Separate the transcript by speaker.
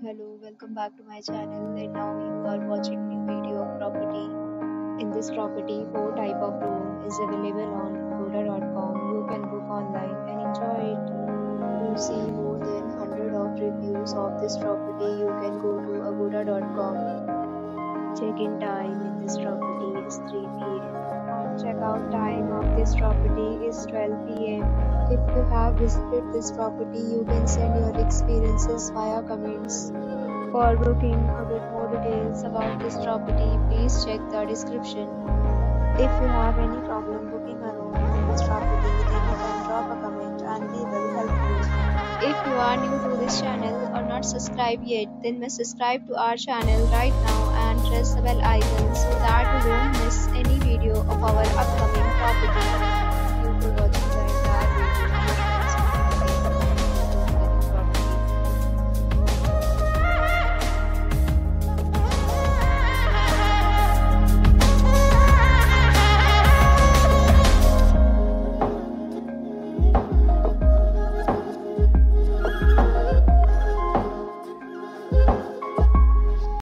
Speaker 1: Hello, welcome back to my channel and now you are watching new video of property. In this property, 4 type of room is available on Cordoba.com. You can book online and enjoy it. To see more than 100 of reviews of this property, you can go to agoda.com. Check-in time in this property is 3 p.m. and check-out time of this property is 12 p.m. If you have visited this property, you can send your experiences via comments. For booking or get more details about this property, please check the description. If you have any problem booking a room in this property, then you can drop a comment and we will help you. If you are new to this channel or not subscribed yet, then must subscribe to our channel right now and press the bell icon so that you don't miss any video of our upcoming property.